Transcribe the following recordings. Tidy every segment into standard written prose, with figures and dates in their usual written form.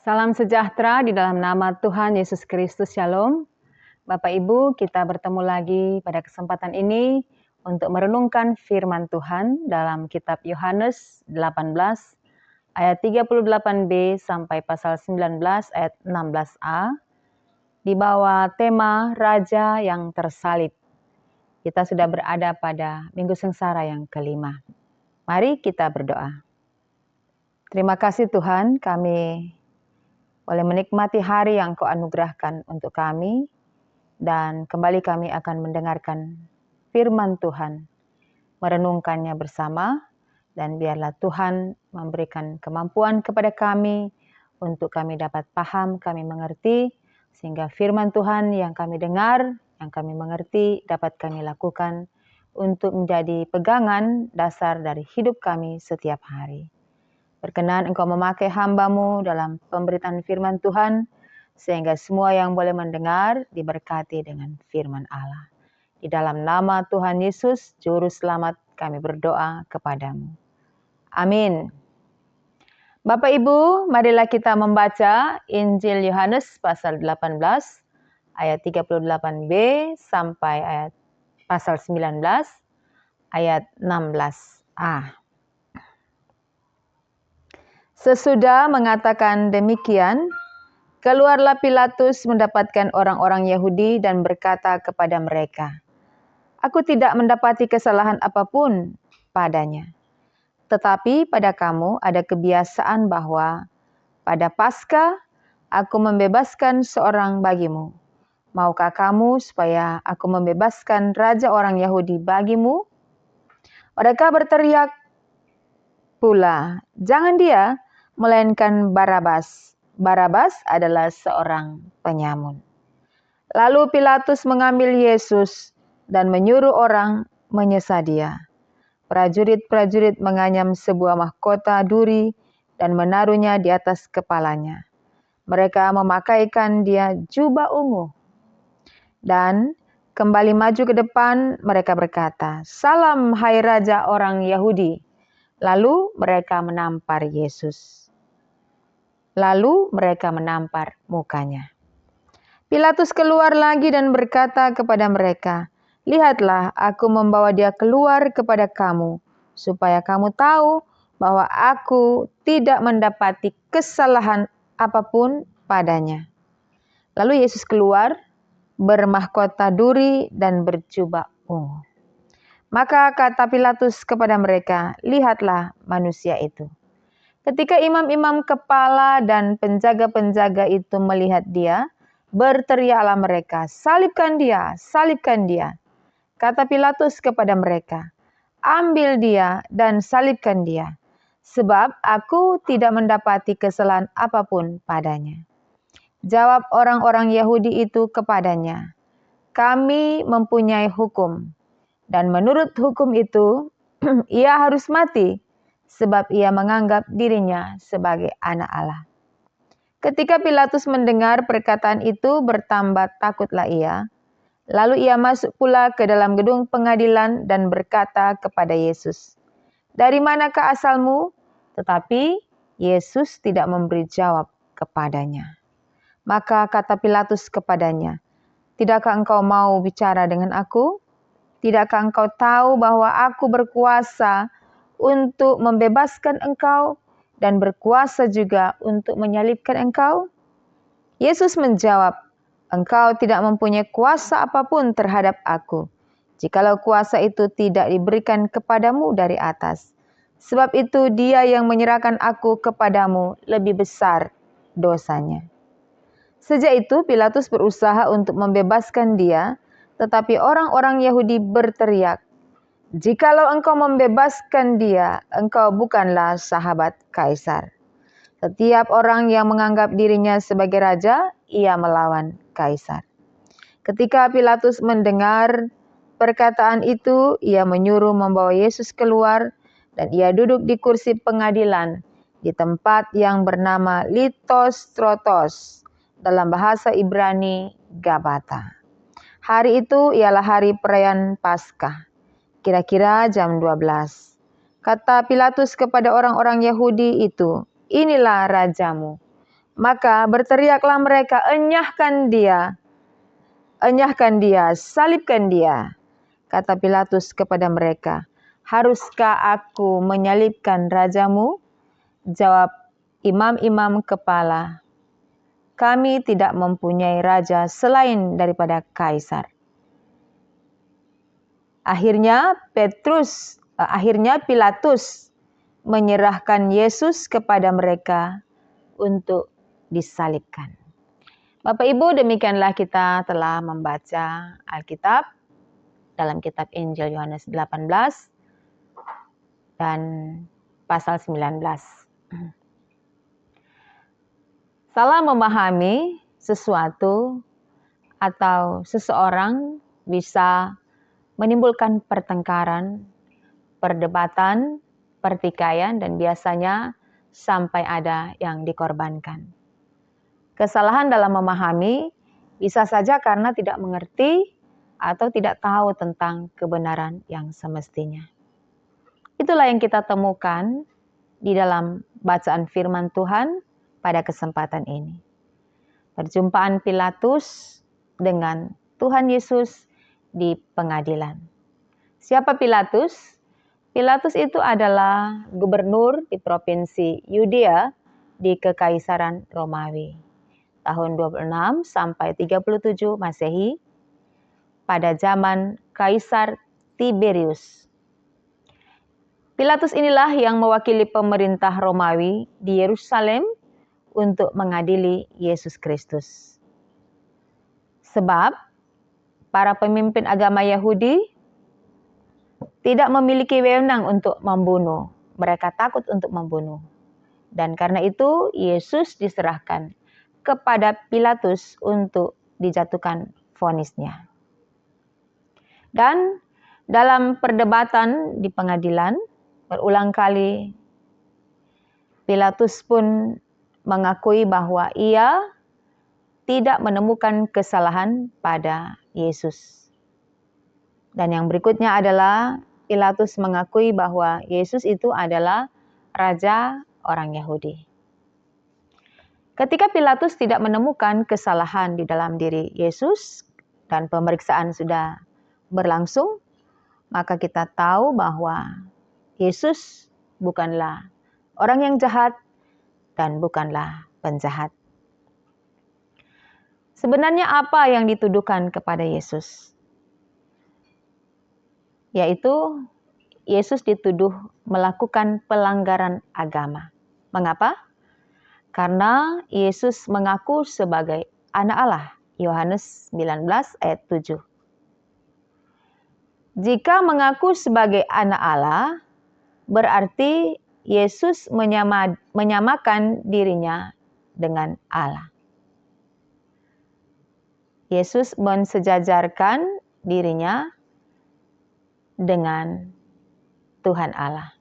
Salam sejahtera di dalam nama Tuhan Yesus Kristus. Shalom. Bapak Ibu, kita bertemu lagi pada kesempatan ini untuk merenungkan firman Tuhan dalam kitab Yohanes 18 ayat 38b sampai pasal 19 ayat 16a di bawah tema Raja yang tersalib. Kita sudah berada pada Minggu Sengsara yang kelima. Mari kita berdoa. Terima kasih Tuhan, kami boleh menikmati hari yang Kau anugerahkan untuk kami, dan kembali kami akan mendengarkan firman Tuhan, merenungkannya bersama, dan biarlah Tuhan memberikan kemampuan kepada kami untuk kami dapat paham, kami mengerti, sehingga firman Tuhan yang kami dengar, yang kami mengerti, dapat kami lakukan untuk menjadi pegangan dasar dari hidup kami setiap hari. Berkenan Engkau memakai hamba-Mu dalam pemberitaan firman Tuhan, sehingga semua yang boleh mendengar diberkati dengan firman Allah. Di dalam nama Tuhan Yesus, Juru Selamat, kami berdoa kepadamu. Amin. Bapak Ibu, marilah kita membaca Injil Yohanes pasal 18, ayat 38b sampai ayat pasal 19, ayat 16a. Sesudah mengatakan demikian, keluarlah Pilatus mendapatkan orang-orang Yahudi dan berkata kepada mereka, "Aku tidak mendapati kesalahan apapun padanya. Tetapi pada kamu ada kebiasaan bahwa pada Paskah aku membebaskan seorang bagimu. Maukah kamu supaya aku membebaskan raja orang Yahudi bagimu?" Mereka berteriak pula, "Jangan dia, melainkan Barabas. Barabas adalah seorang penyamun." Lalu Pilatus mengambil Yesus dan menyuruh orang menyesah dia. Prajurit-prajurit menganyam sebuah mahkota duri dan menaruhnya di atas kepalanya. Mereka memakaikan dia jubah ungu. Dan kembali maju ke depan, mereka berkata, "Salam, hai Raja orang Yahudi." Lalu mereka menampar Yesus. Lalu mereka menampar mukanya. Pilatus keluar lagi dan berkata kepada mereka, "Lihatlah, aku membawa dia keluar kepada kamu, supaya kamu tahu bahwa aku tidak mendapati kesalahan apapun padanya." Lalu Yesus keluar, bermahkota duri dan berjubah ungu. Maka kata Pilatus kepada mereka, "Lihatlah manusia itu." Ketika imam-imam kepala dan penjaga-penjaga itu melihat dia, berteriaklah mereka, "Salibkan dia, salibkan dia." Kata Pilatus kepada mereka, "Ambil dia dan salibkan dia, sebab aku tidak mendapati kesalahan apapun padanya." Jawab orang-orang Yahudi itu kepadanya, "Kami mempunyai hukum, dan menurut hukum itu ia harus mati, sebab ia menganggap dirinya sebagai anak Allah." Ketika Pilatus mendengar perkataan itu, bertambah takutlah ia. Lalu ia masuk pula ke dalam gedung pengadilan dan berkata kepada Yesus, "Dari manakah asalmu?" Tetapi Yesus tidak memberi jawab kepadanya. Maka kata Pilatus kepadanya, "Tidakkah engkau mau bicara dengan aku? Tidakkah engkau tahu bahwa aku berkuasa untuk membebaskan engkau dan berkuasa juga untuk menyalibkan engkau?" Yesus menjawab, "Engkau tidak mempunyai kuasa apapun terhadap aku, jikalau kuasa itu tidak diberikan kepadamu dari atas. Sebab itu dia yang menyerahkan aku kepadamu lebih besar dosanya." Sejak itu Pilatus berusaha untuk membebaskan dia, tetapi orang-orang Yahudi berteriak, "Jikalau engkau membebaskan dia, engkau bukanlah sahabat Kaisar. Setiap orang yang menganggap dirinya sebagai raja, ia melawan Kaisar." Ketika Pilatus mendengar perkataan itu, ia menyuruh membawa Yesus keluar, dan ia duduk di kursi pengadilan di tempat yang bernama Litostrotos, dalam bahasa Ibrani Gabata. Hari itu ialah hari perayaan Paskah, kira-kira jam 12. Kata Pilatus kepada orang-orang Yahudi itu, "Inilah rajamu." Maka berteriaklah mereka, enyahkan dia, salibkan dia. Kata Pilatus kepada mereka, haruskah aku menyalibkan rajamu? Jawab imam-imam kepala, kami tidak mempunyai raja selain daripada Kaisar. Akhirnya Pilatus menyerahkan Yesus kepada mereka untuk disalibkan. Bapak Ibu, demikianlah kita telah membaca Alkitab dalam kitab Injil Yohanes 18 dan pasal 19. Salah memahami sesuatu atau seseorang bisa menimbulkan pertengkaran, perdebatan, pertikaian, dan biasanya sampai ada yang dikorbankan. Kesalahan dalam memahami bisa saja karena tidak mengerti atau tidak tahu tentang kebenaran yang semestinya. Itulah yang kita temukan di dalam bacaan firman Tuhan pada kesempatan ini. Perjumpaan Pilatus dengan Tuhan Yesus di pengadilan. Siapa Pilatus? Pilatus itu adalah gubernur di provinsi Yudea di Kekaisaran Romawi. Tahun 26 sampai 37 Masehi pada zaman Kaisar Tiberius. Pilatus inilah yang mewakili pemerintah Romawi di Yerusalem untuk mengadili Yesus Kristus. Sebab para pemimpin agama Yahudi tidak memiliki wewenang untuk membunuh. Mereka takut untuk membunuh. Dan karena itu Yesus diserahkan kepada Pilatus untuk dijatuhkan vonisnya. Dan dalam perdebatan di pengadilan, berulang kali Pilatus pun mengakui bahwa ia tidak menemukan kesalahan pada Yesus. Dan yang berikutnya adalah Pilatus mengakui bahwa Yesus itu adalah raja orang Yahudi. Ketika Pilatus tidak menemukan kesalahan di dalam diri Yesus dan pemeriksaan sudah berlangsung, maka kita tahu bahwa Yesus bukanlah orang yang jahat dan bukanlah penjahat. Sebenarnya apa yang dituduhkan kepada Yesus? Yaitu Yesus dituduh melakukan pelanggaran agama. Mengapa? Karena Yesus mengaku sebagai anak Allah. Yohanes 19 ayat 7. Jika mengaku sebagai anak Allah, berarti Yesus menyamakan dirinya dengan Allah. Yesus mensejajarkan dirinya dengan Tuhan Allah.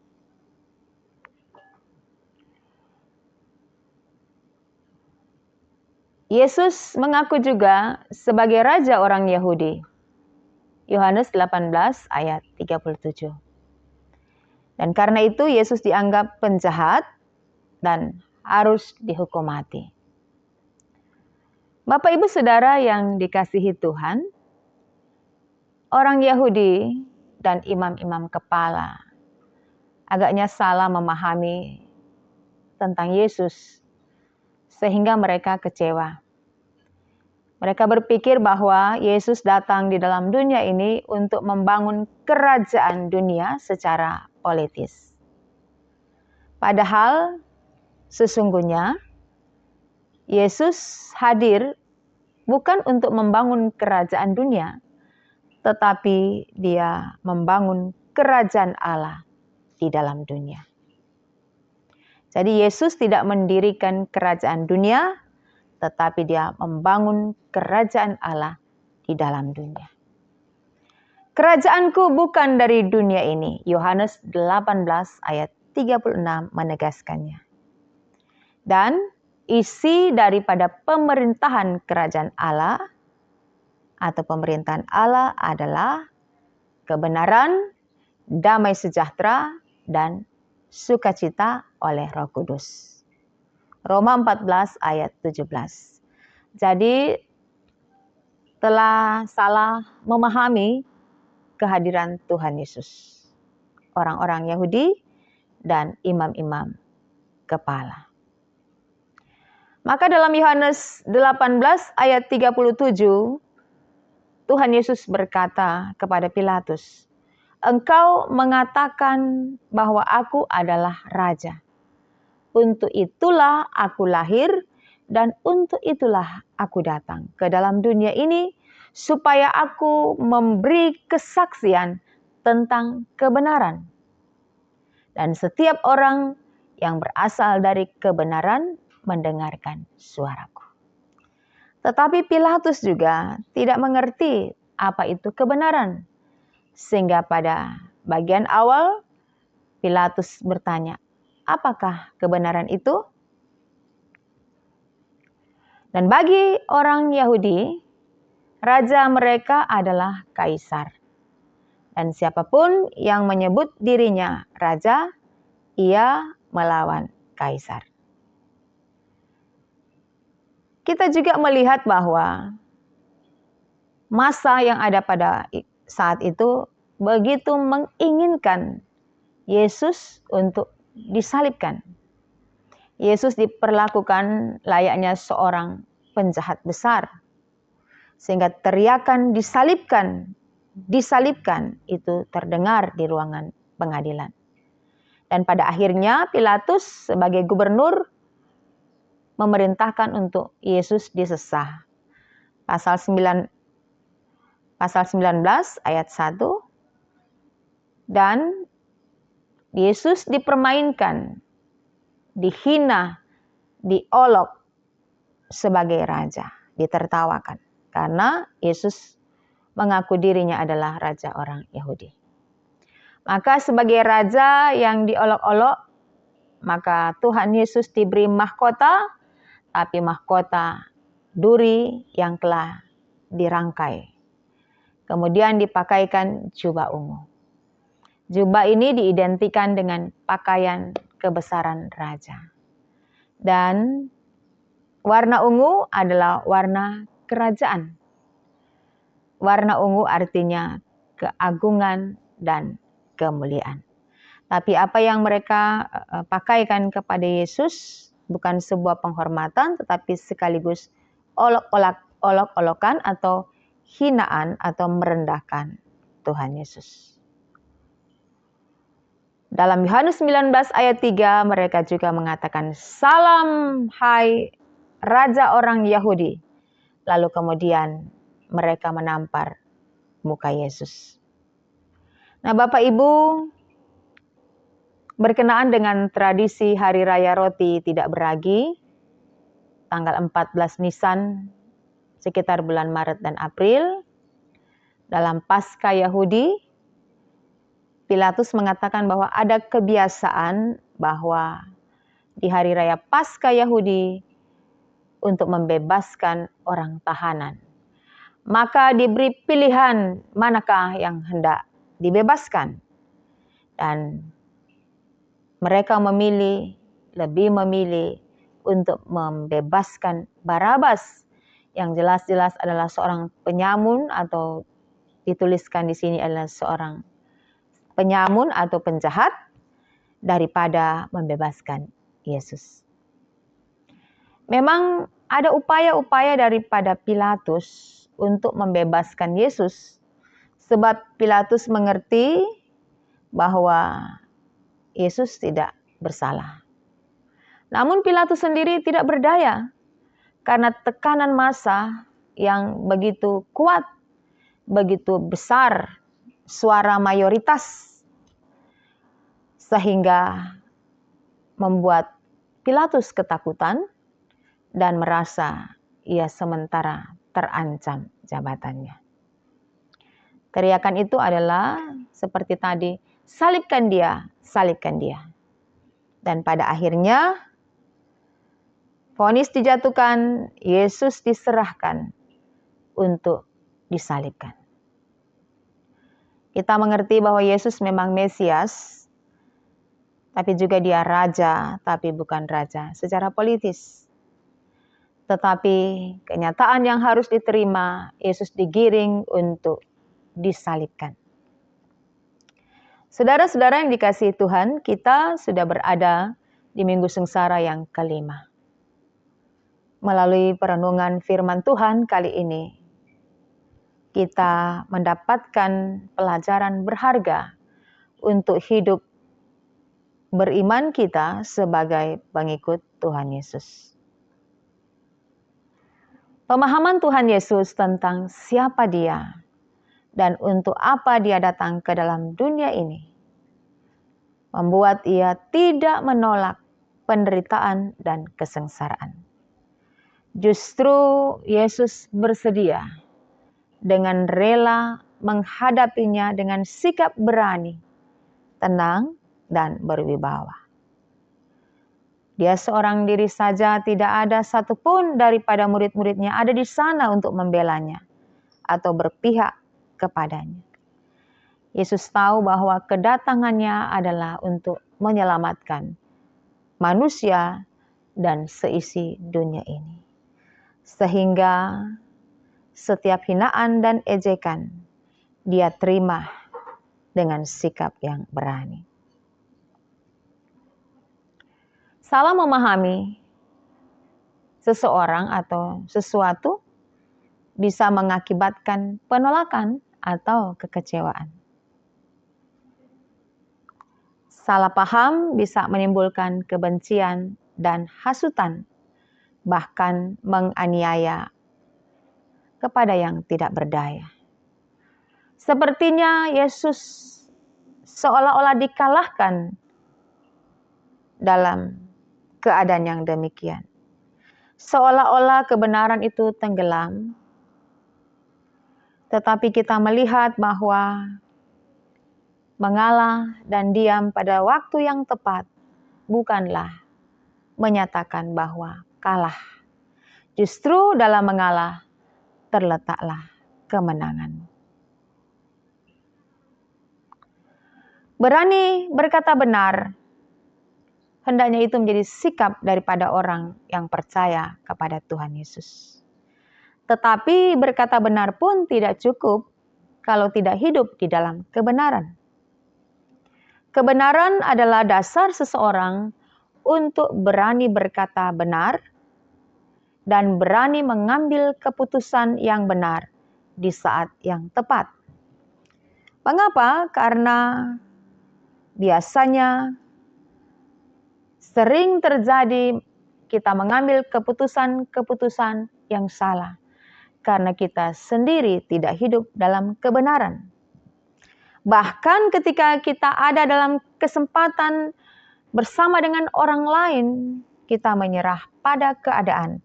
Yesus mengaku juga sebagai raja orang Yahudi. Yohanes 18 ayat 37. Dan karena itu Yesus dianggap penjahat dan harus dihukum mati. Bapak Ibu Saudara yang dikasihi Tuhan, orang Yahudi dan imam-imam kepala agaknya salah memahami tentang Yesus sehingga mereka kecewa. Mereka berpikir bahwa Yesus datang di dalam dunia ini untuk membangun kerajaan dunia secara politis. Padahal sesungguhnya Yesus hadir bukan untuk membangun kerajaan dunia, tetapi Dia membangun kerajaan Allah di dalam dunia. Jadi Yesus tidak mendirikan kerajaan dunia, tetapi Dia membangun kerajaan Allah di dalam dunia. Kerajaanku bukan dari dunia ini. Yohanes 18 ayat 36 menegaskannya. Dan isi daripada pemerintahan kerajaan Allah atau pemerintahan Allah adalah kebenaran, damai sejahtera, dan sukacita oleh Roh Kudus. Roma 14 ayat 17. Jadi telah salah memahami kehadiran Tuhan Yesus. Orang-orang Yahudi dan imam-imam kepala. Maka dalam Yohanes 18 ayat 37, Tuhan Yesus berkata kepada Pilatus, "Engkau mengatakan bahwa aku adalah raja. Untuk itulah aku lahir dan untuk itulah aku datang ke dalam dunia ini supaya aku memberi kesaksian tentang kebenaran. Dan setiap orang yang berasal dari kebenaran mendengarkan suaraku." Tetapi Pilatus juga tidak mengerti apa itu kebenaran. Sehingga pada bagian awal Pilatus bertanya, "Apakah kebenaran itu?" Dan bagi orang Yahudi, raja mereka adalah kaisar. Dan siapapun yang menyebut dirinya raja, ia melawan kaisar. Kita juga melihat bahwa massa yang ada pada saat itu begitu menginginkan Yesus untuk disalibkan. Yesus diperlakukan layaknya seorang penjahat besar. Sehingga teriakan disalibkan, disalibkan itu terdengar di ruangan pengadilan. Dan pada akhirnya Pilatus sebagai gubernur memerintahkan untuk Yesus disesah. Pasal 19 ayat 1. Dan Yesus dipermainkan, dihina, diolok sebagai raja, ditertawakan. Karena Yesus mengaku dirinya adalah raja orang Yahudi. Maka sebagai raja yang diolok-olok, maka Tuhan Yesus diberi mahkota, tapi mahkota duri yang telah dirangkai. Kemudian dipakaikan jubah ungu. Jubah ini diidentikan dengan pakaian kebesaran raja. Dan warna ungu adalah warna kerajaan. Warna ungu artinya keagungan dan kemuliaan. Tapi apa yang mereka pakaikan kepada Yesus bukan sebuah penghormatan, tetapi sekaligus olok-olokan atau hinaan atau merendahkan Tuhan Yesus. Dalam Yohanes 19 ayat 3 mereka juga mengatakan, "Salam hai Raja orang Yahudi." Lalu kemudian mereka menampar muka Yesus. Nah, Bapak Ibu, berkenaan dengan tradisi Hari Raya Roti Tidak Beragi, tanggal 14 Nisan, sekitar bulan Maret dan April, dalam Paskah Yahudi, Pilatus mengatakan bahwa ada kebiasaan bahwa di Hari Raya Paskah Yahudi untuk membebaskan orang tahanan. Maka diberi pilihan manakah yang hendak dibebaskan. Dan mereka lebih memilih untuk membebaskan Barabas, yang jelas-jelas adalah seorang penyamun, atau dituliskan di sini adalah seorang penyamun atau penjahat, daripada membebaskan Yesus. Memang ada upaya-upaya daripada Pilatus untuk membebaskan Yesus, sebab Pilatus mengerti bahwa Yesus tidak bersalah. Namun Pilatus sendiri tidak berdaya karena tekanan massa yang begitu kuat, begitu besar, suara mayoritas, sehingga membuat Pilatus ketakutan dan merasa ia sementara terancam jabatannya. Teriakan itu adalah seperti tadi, "Salibkan dia, salibkan dia." Dan pada akhirnya vonis dijatuhkan, Yesus diserahkan untuk disalibkan. Kita mengerti bahwa Yesus memang Mesias, tapi juga dia raja, tapi bukan raja secara politis. Tetapi kenyataan yang harus diterima, Yesus digiring untuk disalibkan. Saudara-saudara yang dikasihi Tuhan, kita sudah berada di Minggu Sengsara yang kelima. Melalui perenungan firman Tuhan kali ini, kita mendapatkan pelajaran berharga untuk hidup beriman kita sebagai pengikut Tuhan Yesus. Pemahaman Tuhan Yesus tentang siapa Dia dan untuk apa Dia datang ke dalam dunia ini membuat Ia tidak menolak penderitaan dan kesengsaraan. Justru Yesus bersedia dengan rela menghadapinya dengan sikap berani, tenang, dan berwibawa. Dia seorang diri saja, tidak ada satupun daripada murid-muridnya ada di sana untuk membelanya atau berpihak kepadanya. Yesus tahu bahwa kedatangannya adalah untuk menyelamatkan manusia dan seisi dunia ini. Sehingga setiap hinaan dan ejekan dia terima dengan sikap yang berani. Salah memahami seseorang atau sesuatu bisa mengakibatkan penolakan atau kekecewaan. Salah paham bisa menimbulkan kebencian dan hasutan, bahkan menganiaya kepada yang tidak berdaya. Sepertinya Yesus seolah-olah dikalahkan dalam keadaan yang demikian. Seolah-olah kebenaran itu tenggelam, tetapi kita melihat bahwa mengalah dan diam pada waktu yang tepat bukanlah menyatakan bahwa kalah. Justru dalam mengalah terletaklah kemenangan. Berani berkata benar, hendaknya itu menjadi sikap daripada orang yang percaya kepada Tuhan Yesus. Tetapi berkata benar pun tidak cukup kalau tidak hidup di dalam kebenaran. Kebenaran adalah dasar seseorang untuk berani berkata benar dan berani mengambil keputusan yang benar di saat yang tepat. Mengapa? Karena biasanya sering terjadi kita mengambil keputusan-keputusan yang salah karena kita sendiri tidak hidup dalam kebenaran. Bahkan ketika kita ada dalam kesempatan bersama dengan orang lain, kita menyerah pada keadaan.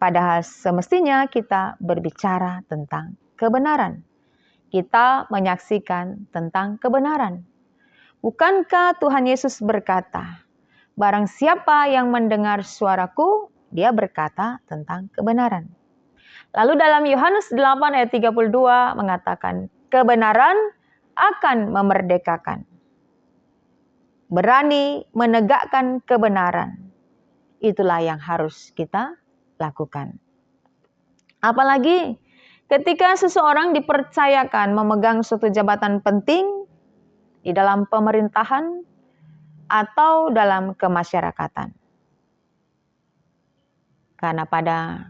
Padahal semestinya kita berbicara tentang kebenaran. Kita menyaksikan tentang kebenaran. Bukankah Tuhan Yesus berkata, barang siapa yang mendengar suaraku, dia berkata tentang kebenaran. Lalu dalam Yohanes 8 ayat 32 mengatakan, kebenaran akan memerdekakan. Berani menegakkan kebenaran. Itulah yang harus kita lakukan. Apalagi ketika seseorang dipercayakan memegang suatu jabatan penting di dalam pemerintahan atau dalam kemasyarakatan. Karena pada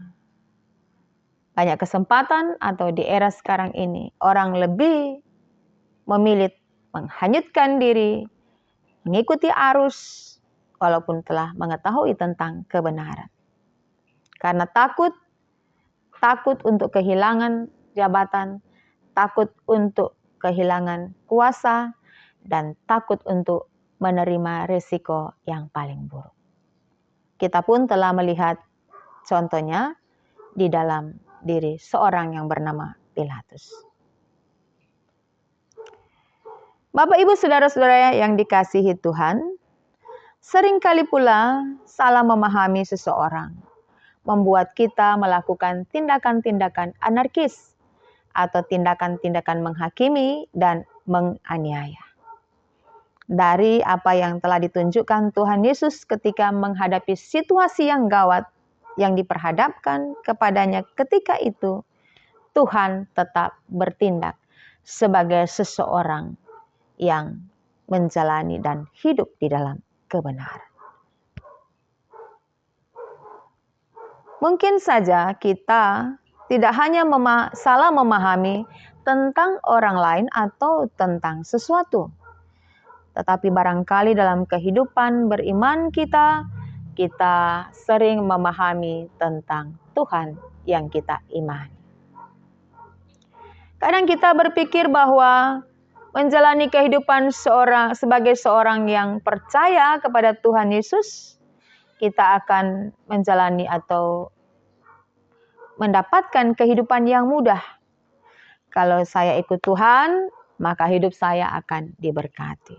banyak kesempatan atau di era sekarang ini, orang lebih memilih menghanyutkan diri, mengikuti arus, walaupun telah mengetahui tentang kebenaran. Karena takut untuk kehilangan jabatan, takut untuk kehilangan kuasa, dan takut untuk menerima risiko yang paling buruk. Kita pun telah melihat contohnya di dalam diri seorang yang bernama Pilatus. Bapak, Ibu, Saudara-saudara yang dikasihi Tuhan, seringkali pula salah memahami seseorang membuat kita melakukan tindakan-tindakan anarkis atau tindakan-tindakan menghakimi dan menganiaya. dari apa yang telah ditunjukkan Tuhan Yesus ketika menghadapi situasi yang gawat yang diperhadapkan kepadanya ketika itu, Tuhan tetap bertindak sebagai seseorang yang menjalani dan hidup di dalam kebenaran. Mungkin saja kita tidak hanya salah memahami tentang orang lain atau tentang sesuatu, tetapi barangkali dalam kehidupan beriman kita sering memahami tentang Tuhan yang kita imani. Kadang kita berpikir bahwa menjalani kehidupan sebagai seorang yang percaya kepada Tuhan Yesus, kita akan menjalani atau mendapatkan kehidupan yang mudah. Kalau saya ikut Tuhan, maka hidup saya akan diberkati.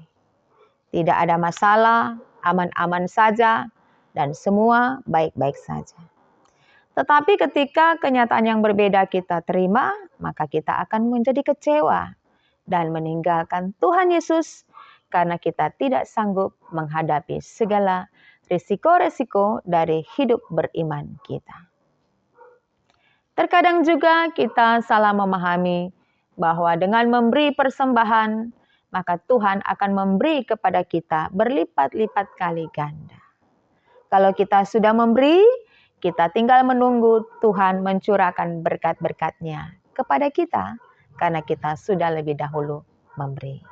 Tidak ada masalah, aman-aman saja, dan semua baik-baik saja. Tetapi ketika kenyataan yang berbeda kita terima, maka kita akan menjadi kecewa dan meninggalkan Tuhan Yesus karena kita tidak sanggup menghadapi segala risiko-risiko dari hidup beriman kita. Terkadang juga kita salah memahami bahwa dengan memberi persembahan, maka Tuhan akan memberi kepada kita berlipat-lipat kali ganda. Kalau kita sudah memberi, kita tinggal menunggu Tuhan mencurahkan berkat-berkat-Nya kepada kita karena kita sudah lebih dahulu memberi.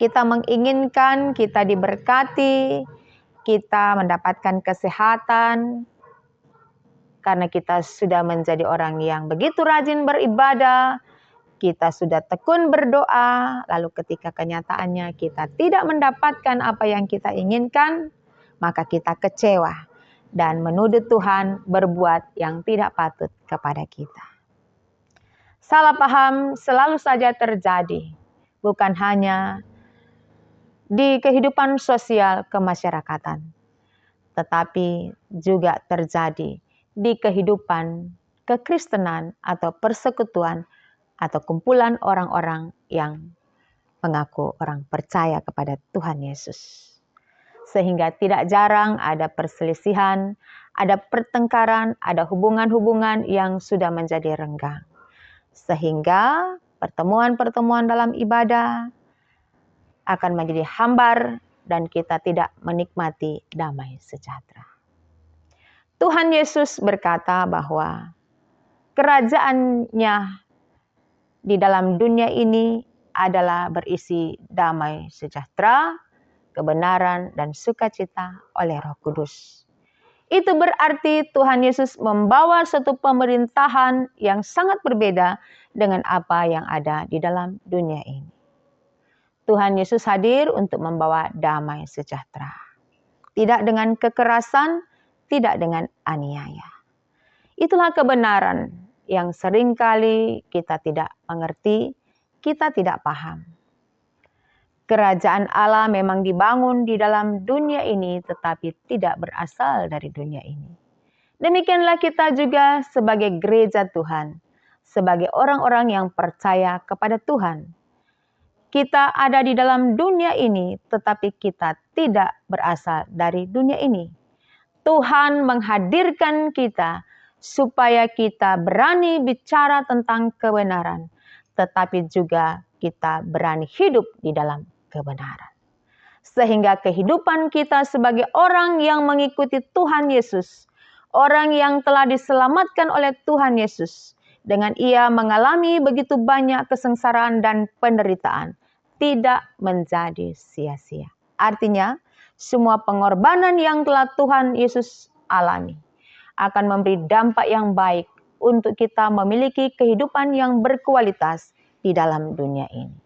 Kita menginginkan kita diberkati, kita mendapatkan kesehatan, karena kita sudah menjadi orang yang begitu rajin beribadah, kita sudah tekun berdoa, lalu ketika kenyataannya kita tidak mendapatkan apa yang kita inginkan, maka kita kecewa dan menuduh Tuhan berbuat yang tidak patut kepada kita. Salah paham selalu saja terjadi, bukan hanya di kehidupan sosial kemasyarakatan, tetapi juga terjadi di kehidupan kekristenan atau persekutuan atau kumpulan orang-orang yang mengaku orang percaya kepada Tuhan Yesus. Sehingga tidak jarang ada perselisihan, ada pertengkaran, ada hubungan-hubungan yang sudah menjadi renggang. Sehingga pertemuan-pertemuan dalam ibadah akan menjadi hambar dan kita tidak menikmati damai sejahtera. Tuhan Yesus berkata bahwa kerajaannya di dalam dunia ini adalah berisi damai sejahtera, kebenaran, dan sukacita oleh Roh Kudus. Itu berarti Tuhan Yesus membawa suatu pemerintahan yang sangat berbeda dengan apa yang ada di dalam dunia ini. Tuhan Yesus hadir untuk membawa damai sejahtera. Tidak dengan kekerasan, tidak dengan aniaya. Itulah kebenaran yang seringkali kita tidak mengerti, kita tidak paham. Kerajaan Allah memang dibangun di dalam dunia ini, tetapi tidak berasal dari dunia ini. Demikianlah kita juga sebagai gereja Tuhan, sebagai orang-orang yang percaya kepada Tuhan. Kita ada di dalam dunia ini, tetapi kita tidak berasal dari dunia ini. Tuhan menghadirkan kita supaya kita berani bicara tentang kebenaran, tetapi juga kita berani hidup di dalam kebenaran. Sehingga kehidupan kita sebagai orang yang mengikuti Tuhan Yesus, orang yang telah diselamatkan oleh Tuhan Yesus, dengan ia mengalami begitu banyak kesengsaraan dan penderitaan, tidak menjadi sia-sia. Artinya, semua pengorbanan yang telah Tuhan Yesus alami akan memberi dampak yang baik untuk kita memiliki kehidupan yang berkualitas di dalam dunia ini.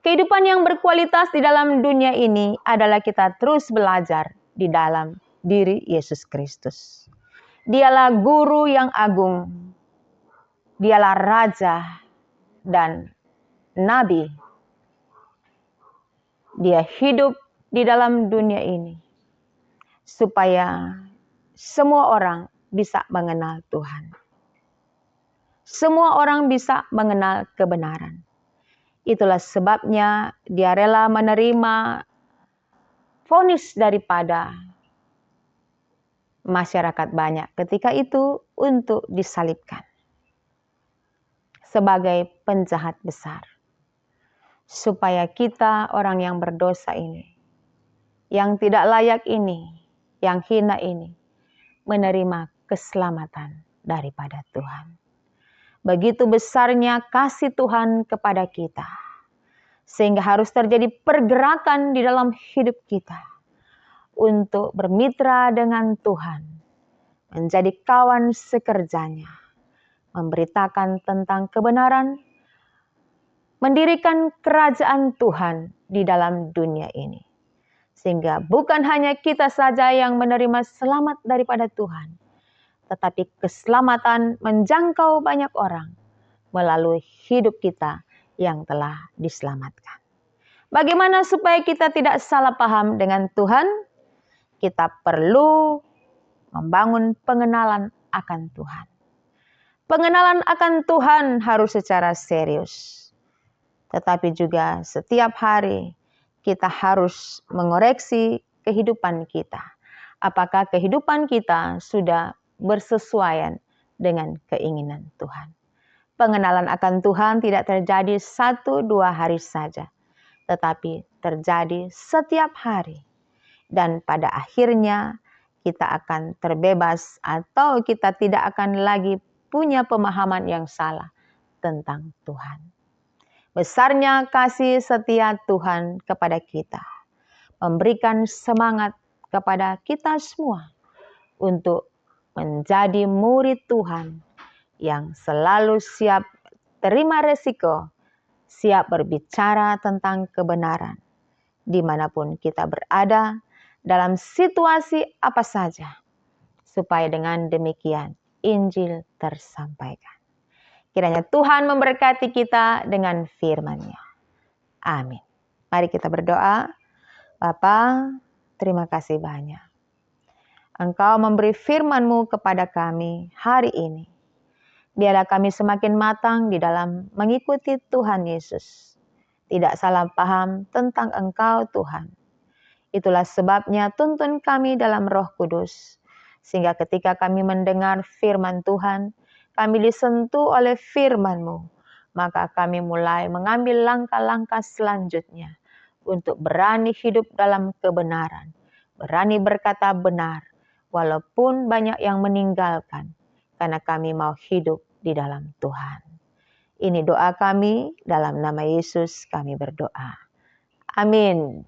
Kehidupan yang berkualitas di dalam dunia ini adalah kita terus belajar di dalam diri Yesus Kristus. Dialah guru yang agung, dialah raja dan nabi. Dia hidup di dalam dunia ini supaya semua orang bisa mengenal Tuhan. Semua orang bisa mengenal kebenaran. Itulah sebabnya dia rela menerima vonis daripada masyarakat banyak ketika itu untuk disalibkan sebagai penjahat besar. Supaya kita orang yang berdosa ini, yang tidak layak ini, yang hina ini, menerima keselamatan daripada Tuhan. Begitu besarnya kasih Tuhan kepada kita, sehingga harus terjadi pergerakan di dalam hidup kita untuk bermitra dengan Tuhan, menjadi kawan sekerjanya, memberitakan tentang kebenaran, mendirikan kerajaan Tuhan di dalam dunia ini. Sehingga bukan hanya kita saja yang menerima selamat daripada Tuhan, tetapi keselamatan menjangkau banyak orang melalui hidup kita yang telah diselamatkan. Bagaimana supaya kita tidak salah paham dengan Tuhan? Kita perlu membangun pengenalan akan Tuhan. Pengenalan akan Tuhan harus secara serius. Tetapi juga setiap hari kita harus mengoreksi kehidupan kita. Apakah kehidupan kita sudah bersesuaian dengan keinginan Tuhan. Pengenalan akan Tuhan tidak terjadi 1-2 hari saja, tetapi terjadi setiap hari. Dan pada akhirnya kita akan terbebas atau kita tidak akan lagi punya pemahaman yang salah tentang Tuhan. Besarnya kasih setia Tuhan kepada kita, memberikan semangat kepada kita semua untuk menjadi murid Tuhan yang selalu siap terima resiko, siap berbicara tentang kebenaran, dimanapun kita berada, dalam situasi apa saja, supaya dengan demikian Injil tersampaikan. Kiranya Tuhan memberkati kita dengan firman-Nya. Amin. Mari kita berdoa. Bapa, terima kasih banyak. Engkau memberi firman-Mu kepada kami hari ini. Biarlah kami semakin matang di dalam mengikuti Tuhan Yesus. Tidak salah paham tentang Engkau Tuhan. Itulah sebabnya tuntun kami dalam Roh Kudus. Sehingga ketika kami mendengar firman Tuhan, kami disentuh oleh firman-Mu, maka kami mulai mengambil langkah-langkah selanjutnya untuk berani hidup dalam kebenaran, berani berkata benar, walaupun banyak yang meninggalkan, karena kami mau hidup di dalam Tuhan. Ini doa kami, dalam nama Yesus kami berdoa. Amin.